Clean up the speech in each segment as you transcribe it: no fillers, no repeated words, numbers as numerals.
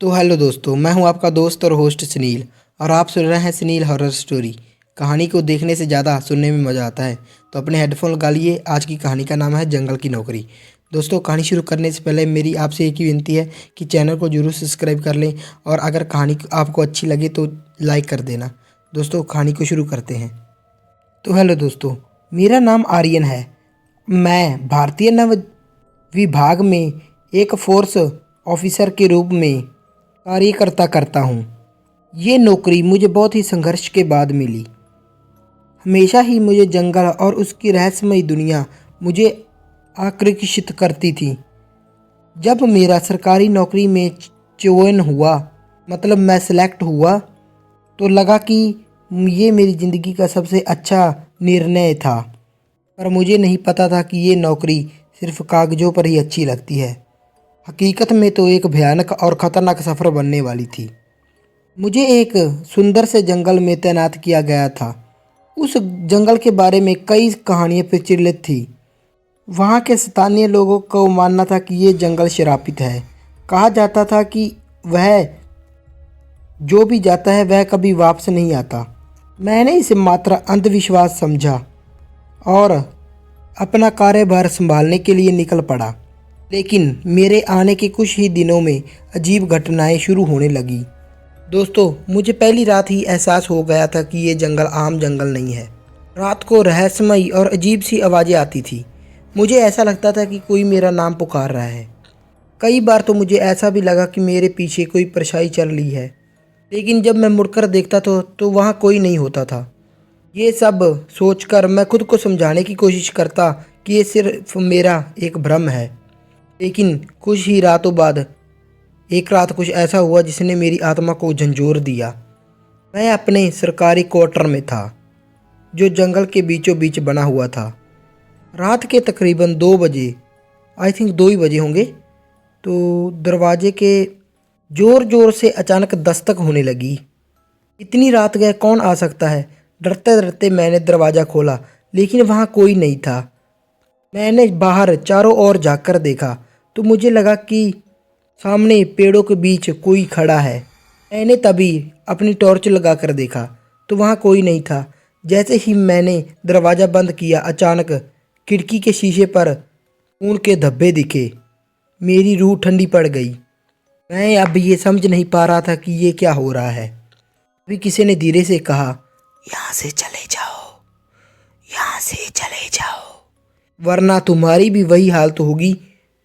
तो हेलो दोस्तों, मैं हूं आपका दोस्त और होस्ट सुनील। और आप सुन रहे हैं सुनील हॉरर स्टोरी। कहानी को देखने से ज़्यादा सुनने में मज़ा आता है, तो अपने हेडफोन लगा लिए। आज की कहानी का नाम है जंगल की नौकरी। दोस्तों, कहानी शुरू करने से पहले मेरी आपसे एक ही विनती है कि चैनल को जरूर सब्सक्राइब कर लें, और अगर कहानी आपको अच्छी लगे तो लाइक कर देना। दोस्तों, कहानी को शुरू करते हैं। तो हेलो दोस्तों, मेरा नाम आर्यन है। मैं भारतीय नव विभाग में एक फोर्स ऑफिसर के रूप में कार्यकर्ता करता हूँ। ये नौकरी मुझे बहुत ही संघर्ष के बाद मिली। हमेशा ही मुझे जंगल और उसकी रहस्यमयी दुनिया मुझे आकर्षित करती थी। जब मेरा सरकारी नौकरी में चयन हुआ, मतलब मैं सेलेक्ट हुआ, तो लगा कि ये मेरी ज़िंदगी का सबसे अच्छा निर्णय था। पर मुझे नहीं पता था कि ये नौकरी सिर्फ कागज़ों पर ही अच्छी लगती है। हकीकत में तो एक भयानक और ख़तरनाक सफ़र बनने वाली थी। मुझे एक सुंदर से जंगल में तैनात किया गया था। उस जंगल के बारे में कई कहानियाँ प्रचलित थी। वहाँ के स्थानीय लोगों को मानना था कि ये जंगल श्रापित है। कहा जाता था कि वह जो भी जाता है वह कभी वापस नहीं आता। मैंने इसे मात्र अंधविश्वास समझा और अपना कार्यभार संभालने के लिए निकल पड़ा। लेकिन मेरे आने के कुछ ही दिनों में अजीब घटनाएं शुरू होने लगी। दोस्तों, मुझे पहली रात ही एहसास हो गया था कि ये जंगल आम जंगल नहीं है। रात को रहस्यमयी और अजीब सी आवाज़ें आती थी। मुझे ऐसा लगता था कि कोई मेरा नाम पुकार रहा है। कई बार तो मुझे ऐसा भी लगा कि मेरे पीछे कोई परछाई चल रही है। लेकिन जब मैं मुड़कर देखता तो वहाँ कोई नहीं होता था। ये सब सोचकर मैं खुद को समझाने की कोशिश करता कि ये सिर्फ मेरा एक भ्रम है। लेकिन कुछ ही रातों बाद एक रात कुछ ऐसा हुआ जिसने मेरी आत्मा को झंझोर दिया। मैं अपने सरकारी क्वार्टर में था, जो जंगल के बीचों बीच बना हुआ था। रात के तकरीबन 2 बजे, आई थिंक 2 ही बजे होंगे, तो दरवाजे के ज़ोर ज़ोर से अचानक दस्तक होने लगी। इतनी रात गए कौन आ सकता है? डरते डरते मैंने दरवाज़ा खोला, लेकिन वहाँ कोई नहीं था। मैंने बाहर चारों ओर झाँककर देखा तो मुझे लगा कि सामने पेड़ों के बीच कोई खड़ा है। मैंने तभी अपनी टॉर्च लगाकर देखा तो वहाँ कोई नहीं था। जैसे ही मैंने दरवाज़ा बंद किया, अचानक खिड़की के शीशे पर खून के धब्बे दिखे। मेरी रूह ठंडी पड़ गई। मैं अब ये समझ नहीं पा रहा था कि ये क्या हो रहा है। अभी किसी ने धीरे से कहा, यहाँ से चले जाओ, यहाँ से चले जाओ, वरना तुम्हारी भी वही हालत होगी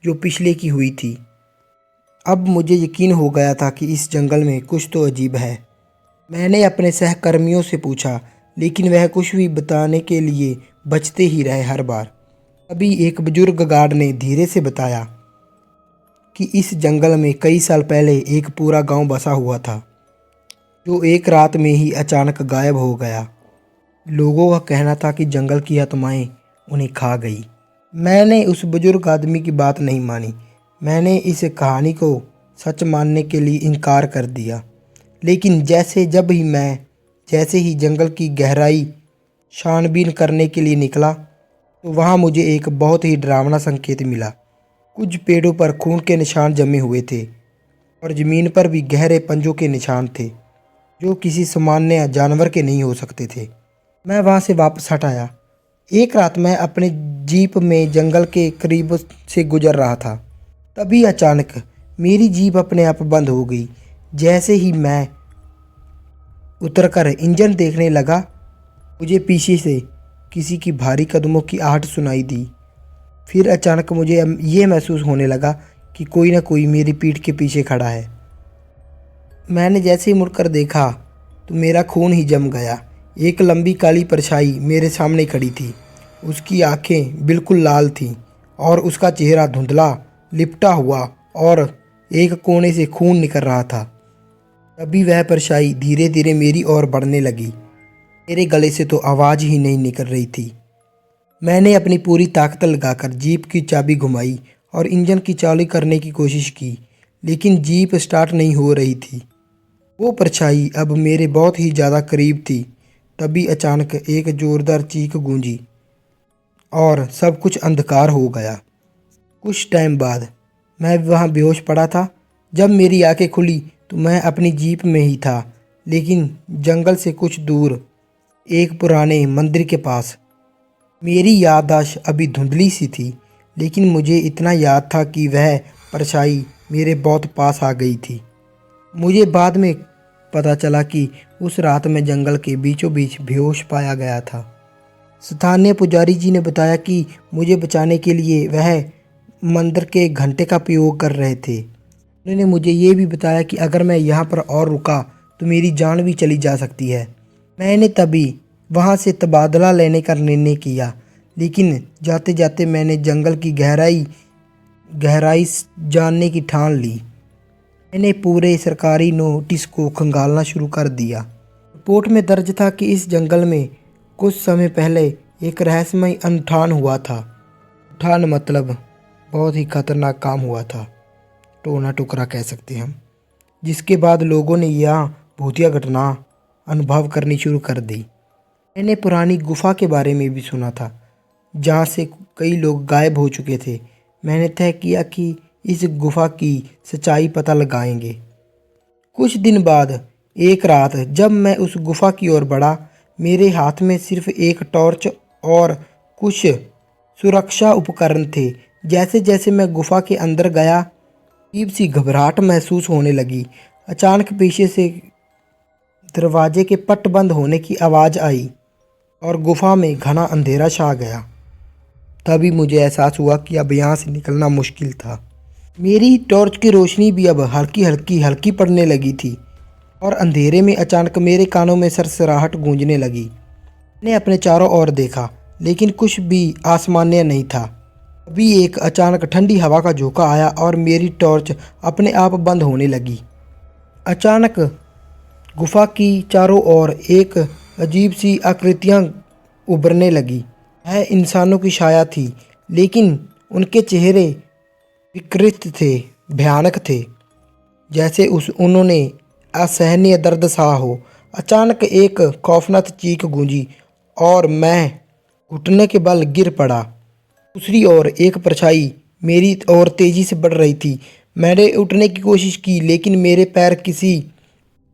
जो पिछले की हुई थी। अब मुझे यकीन हो गया था कि इस जंगल में कुछ तो अजीब है। मैंने अपने सहकर्मियों से पूछा, लेकिन वह कुछ भी बताने के लिए बचते ही रहे हर बार। अभी एक बुजुर्ग गार्ड ने धीरे से बताया कि इस जंगल में कई साल पहले एक पूरा गांव बसा हुआ था, जो एक रात में ही अचानक गायब हो गया। लोगों का कहना था कि जंगल की आत्माएं उन्हें खा गई। मैंने उस बुजुर्ग आदमी की बात नहीं मानी। मैंने इस कहानी को सच मानने के लिए इनकार कर दिया। लेकिन जैसे ही जंगल की गहराई छानबीन करने के लिए निकला, तो वहाँ मुझे एक बहुत ही डरावना संकेत मिला। कुछ पेड़ों पर खून के निशान जमे हुए थे और ज़मीन पर भी गहरे पंजों के निशान थे, जो किसी सामान्य जानवर के नहीं हो सकते थे। मैं वहाँ से वापस हट आया। एक रात मैं अपने जीप में जंगल के करीब से गुजर रहा था। तभी अचानक मेरी जीप अपने आप बंद हो गई। जैसे ही मैं उतरकर इंजन देखने लगा, मुझे पीछे से किसी की भारी कदमों की आहट सुनाई दी। फिर अचानक मुझे ये महसूस होने लगा कि कोई ना कोई मेरी पीठ के पीछे खड़ा है। मैंने जैसे ही मुड़कर देखा तो मेरा खून ही जम गया। एक लंबी काली परछाई मेरे सामने खड़ी थी। उसकी आंखें बिल्कुल लाल थीं और उसका चेहरा धुंधला, लिपटा हुआ, और एक कोने से खून निकल रहा था। तभी वह परछाई धीरे धीरे मेरी ओर बढ़ने लगी। मेरे गले से तो आवाज़ ही नहीं निकल रही थी। मैंने अपनी पूरी ताकत लगाकर जीप की चाबी घुमाई और इंजन की चालू करने की कोशिश की, लेकिन जीप स्टार्ट नहीं हो रही थी। वो परछाई अब मेरे बहुत ही ज़्यादा करीब थी। तभी अचानक एक ज़ोरदार चीख गूंजी और सब कुछ अंधकार हो गया। कुछ टाइम बाद मैं वहाँ बेहोश पड़ा था, जब मेरी आंखें खुली तो मैं अपनी जीप में ही था, लेकिन जंगल से कुछ दूर एक पुराने मंदिर के पास। मेरी याददाश्त अभी धुंधली सी थी, लेकिन मुझे इतना याद था कि वह परछाई मेरे बहुत पास आ गई थी। मुझे बाद में पता चला कि उस रात मैं जंगल के बीचों बीच बेहोश पाया गया था। स्थानीय पुजारी जी ने बताया कि मुझे बचाने के लिए वह मंदिर के घंटे का प्रयोग कर रहे थे। उन्होंने मुझे ये भी बताया कि अगर मैं यहाँ पर और रुका तो मेरी जान भी चली जा सकती है। मैंने तभी वहाँ से तबादला लेने का निर्णय किया, लेकिन जाते जाते मैंने जंगल की गहराई जानने की ठान ली। मैंने पूरे सरकारी नोटिस को खंगालना शुरू कर दिया। रिपोर्ट में दर्ज था कि इस जंगल में कुछ समय पहले एक रहस्यमय अनुष्ठान हुआ था। अनुष्ठान मतलब बहुत ही खतरनाक काम हुआ था, टोना टुकड़ा कह सकते हैं हम, जिसके बाद लोगों ने यहाँ भूतिया घटना अनुभव करनी शुरू कर दी। मैंने पुरानी गुफा के बारे में भी सुना था, जहाँ से कई लोग गायब हो चुके थे। मैंने तय किया कि इस गुफा की सच्चाई पता लगाएंगे। कुछ दिन बाद एक रात जब मैं उस गुफा की ओर बढ़ा, मेरे हाथ में सिर्फ एक टॉर्च और कुछ सुरक्षा उपकरण थे। जैसे जैसे मैं गुफा के अंदर गया, अजीब सी घबराहट महसूस होने लगी। अचानक पीछे से दरवाजे के पट बंद होने की आवाज़ आई और गुफा में घना अंधेरा छा गया। तभी मुझे एहसास हुआ कि अब यहाँ से निकलना मुश्किल था। मेरी टॉर्च की रोशनी भी अब हल्की पड़ने लगी थी और अंधेरे में अचानक मेरे कानों में सरसराहट गूंजने लगी। मैंने अपने चारों ओर देखा, लेकिन कुछ भी आसमान्य नहीं था। अभी एक अचानक ठंडी हवा का झोंका आया और मेरी टॉर्च अपने आप बंद होने लगी। अचानक गुफा की चारों ओर एक अजीब सी आकृतियाँ उभरने लगी। यह इंसानों की छाया थी, लेकिन उनके चेहरे विकृत थे, भयानक थे, जैसे उन्होंने असहनीय दर्द सहा हो। अचानक एक खौफनाक चीख गूंजी और मैं घुटने के बल गिर पड़ा। दूसरी ओर एक परछाई मेरी ओर तेजी से बढ़ रही थी। मैंने उठने की कोशिश की, लेकिन मेरे पैर किसी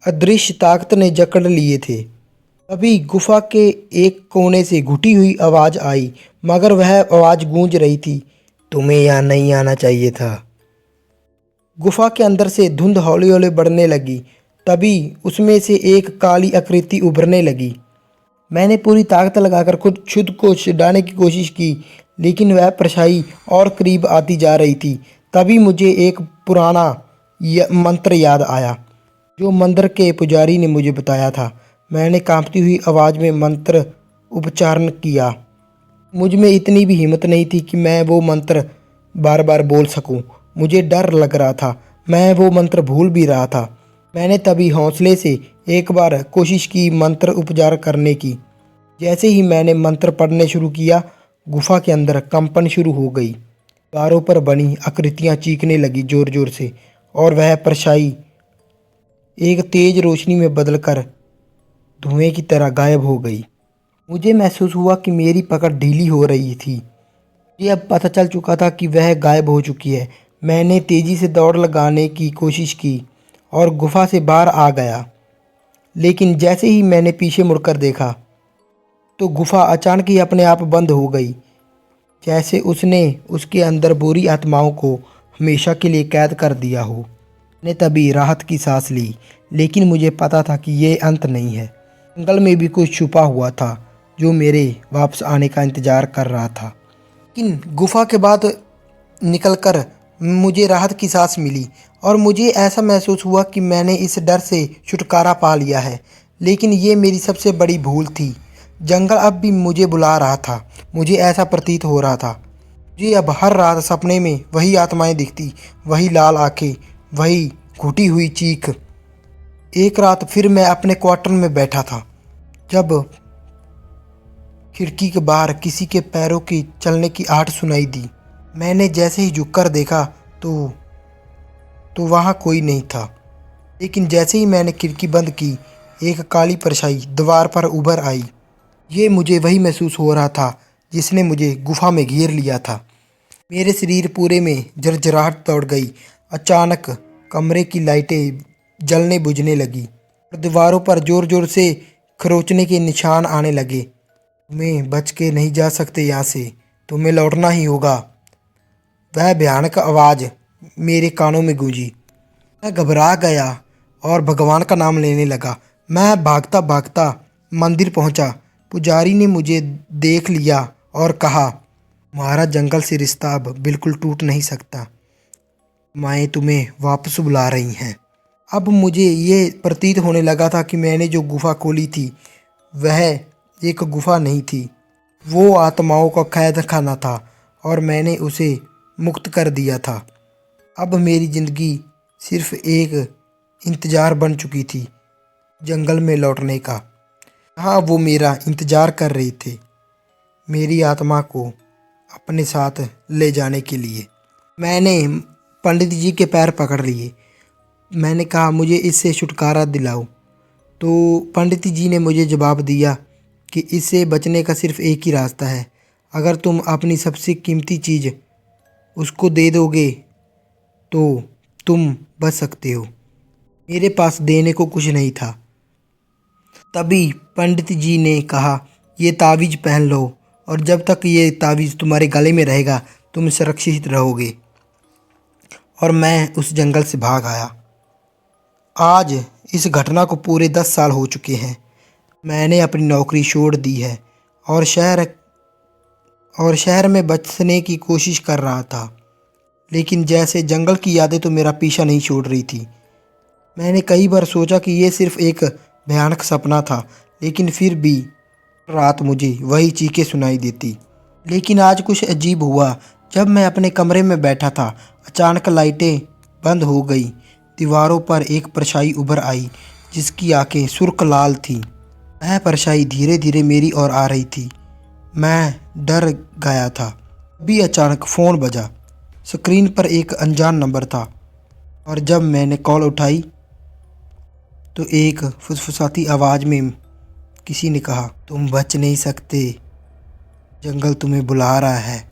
अदृश्य ताकत ने जकड़ लिए थे। तभी गुफा के एक कोने से घुटी हुई आवाज़ आई, मगर वह आवाज़ गूंज रही थी, तुम्हें यहाँ नहीं आना चाहिए था। गुफा के अंदर से धुंध हौली हौली बढ़ने लगी। तभी उसमें से एक काली आकृति उभरने लगी। मैंने पूरी ताकत लगाकर खुद को छिड़ाने की कोशिश की, लेकिन वह परछाई और करीब आती जा रही थी। तभी मुझे एक पुराना मंत्र याद आया, जो मंदिर के पुजारी ने मुझे बताया था। मैंने कांपती हुई आवाज़ में मंत्र उच्चारण किया। मुझ में इतनी भी हिम्मत नहीं थी कि मैं वो मंत्र बार बार बोल सकूं। मुझे डर लग रहा था, मैं वो मंत्र भूल भी रहा था। मैंने तभी हौसले से एक बार कोशिश की मंत्र उच्चारण करने की। जैसे ही मैंने मंत्र पढ़ने शुरू किया, गुफा के अंदर कंपन शुरू हो गई। दीवारों पर बनी आकृतियाँ चीखने लगी जोर जोर से, और वह परछाई एक तेज रोशनी में बदलकर धुएं की तरह गायब हो गई। मुझे महसूस हुआ कि मेरी पकड़ ढीली हो रही थी। मुझे अब पता चल चुका था कि वह गायब हो चुकी है। मैंने तेज़ी से दौड़ लगाने की कोशिश की और गुफा से बाहर आ गया, लेकिन जैसे ही मैंने पीछे मुड़कर देखा तो गुफा अचानक ही अपने आप बंद हो गई, जैसे उसने उसके अंदर बुरी आत्माओं को हमेशा के लिए कैद कर दिया हो। मैंने तभी राहत की सांस ली, लेकिन मुझे पता था कि ये अंत नहीं है। जंगल में भी कुछ छुपा हुआ था जो मेरे वापस आने का इंतज़ार कर रहा था। लेकिन गुफा के बाद निकलकर मुझे राहत की सांस मिली और मुझे ऐसा महसूस हुआ कि मैंने इस डर से छुटकारा पा लिया है। लेकिन ये मेरी सबसे बड़ी भूल थी। जंगल अब भी मुझे बुला रहा था। मुझे ऐसा प्रतीत हो रहा था। मुझे अब हर रात सपने में वही आत्माएं दिखती, वही लाल आंखें, वही घुटी हुई चीख। एक रात फिर मैं अपने क्वार्टर में बैठा था, जब खिड़की के बाहर किसी के पैरों की चलने की आहट सुनाई दी। मैंने जैसे ही झुककर देखा तो वहाँ कोई नहीं था, लेकिन जैसे ही मैंने खिड़की बंद की, एक काली परछाई दीवार पर उभर आई। ये मुझे वही महसूस हो रहा था जिसने मुझे गुफा में घेर लिया था। मेरे शरीर पूरे में झरझराहट दौड़ गई। अचानक कमरे की लाइटें जलने बुझने लगी और दीवारों पर जोर जोर से खरोंचने के निशान आने लगे। तुम्हें बच के नहीं जा सकते यहाँ से, तुम्हें लौटना ही होगा। वह भयानक आवाज़ मेरे कानों में गूंजी। मैं घबरा गया और भगवान का नाम लेने लगा। मैं भागता भागता मंदिर पहुंचा। पुजारी ने मुझे देख लिया और कहा, तुम्हारा जंगल से रिश्ता अब बिल्कुल टूट नहीं सकता। माएँ तुम्हें वापस बुला रही हैं। अब मुझे ये प्रतीत होने लगा था कि मैंने जो गुफा खोली थी वह एक गुफा नहीं थी, वो आत्माओं का कैद खाना था और मैंने उसे मुक्त कर दिया था। अब मेरी ज़िंदगी सिर्फ एक इंतज़ार बन चुकी थी जंगल में लौटने का। हाँ, वो मेरा इंतज़ार कर रहे थे मेरी आत्मा को अपने साथ ले जाने के लिए। मैंने पंडित जी के पैर पकड़ लिए। मैंने कहा, मुझे इससे छुटकारा दिलाओ। तो पंडित जी ने मुझे जवाब दिया कि इससे बचने का सिर्फ एक ही रास्ता है। अगर तुम अपनी सबसे कीमती चीज़ उसको दे दोगे तो तुम बच सकते हो। मेरे पास देने को कुछ नहीं था। तभी पंडित जी ने कहा, ये तावीज़ पहन लो और जब तक ये तावीज़ तुम्हारे गले में रहेगा तुम सुरक्षित रहोगे। और मैं उस जंगल से भाग आया। आज इस घटना को पूरे 10 साल हो चुके हैं। मैंने अपनी नौकरी छोड़ दी है और शहर में बचने की कोशिश कर रहा था, लेकिन जैसे जंगल की यादें तो मेरा पीछा नहीं छोड़ रही थी। मैंने कई बार सोचा कि ये सिर्फ एक भयानक सपना था, लेकिन फिर भी रात मुझे वही चीखें सुनाई देती। लेकिन आज कुछ अजीब हुआ। जब मैं अपने कमरे में बैठा था, अचानक लाइटें बंद हो गई। दीवारों पर एक परछाई उभर आई जिसकी आंखें सुर्ख लाल थीं। वह परछाई धीरे धीरे मेरी ओर आ रही थी। मैं डर गया था। अभी अचानक फ़ोन बजा। स्क्रीन पर एक अनजान नंबर था और जब मैंने कॉल उठाई तो एक फुसफुसाती आवाज़ में किसी ने कहा, तुम बच नहीं सकते, जंगल तुम्हें बुला रहा है,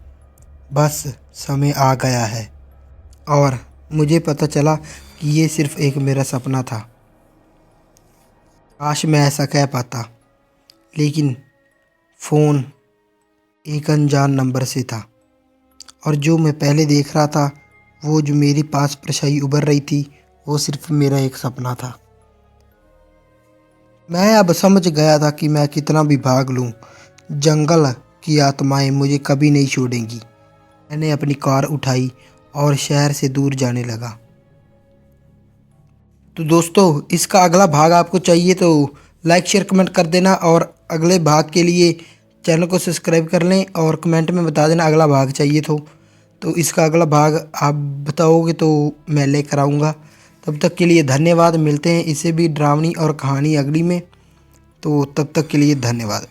बस समय आ गया है। और मुझे पता चला कि ये सिर्फ एक मेरा सपना था। काश मैं ऐसा कह पाता, लेकिन फ़ोन एक अनजान नंबर से था और जो मैं पहले देख रहा था, वो जो मेरे पास परछाई उभर रही थी, वो सिर्फ मेरा एक सपना था। मैं अब समझ गया था कि मैं कितना भी भाग लूं, जंगल की आत्माएं मुझे कभी नहीं छोड़ेंगी। मैंने अपनी कार उठाई और शहर से दूर जाने लगा। तो दोस्तों, इसका अगला भाग आपको चाहिए तो लाइक शेयर कमेंट कर देना और अगले भाग के लिए चैनल को सब्सक्राइब कर लें और कमेंट में बता देना अगला भाग चाहिए तो इसका अगला भाग आप बताओगे तो मैं लेकर आऊँगा। तब तक के लिए धन्यवाद। मिलते हैं इससे भी डरावनी और कहानी अगली में। तो तब तक के लिए धन्यवाद।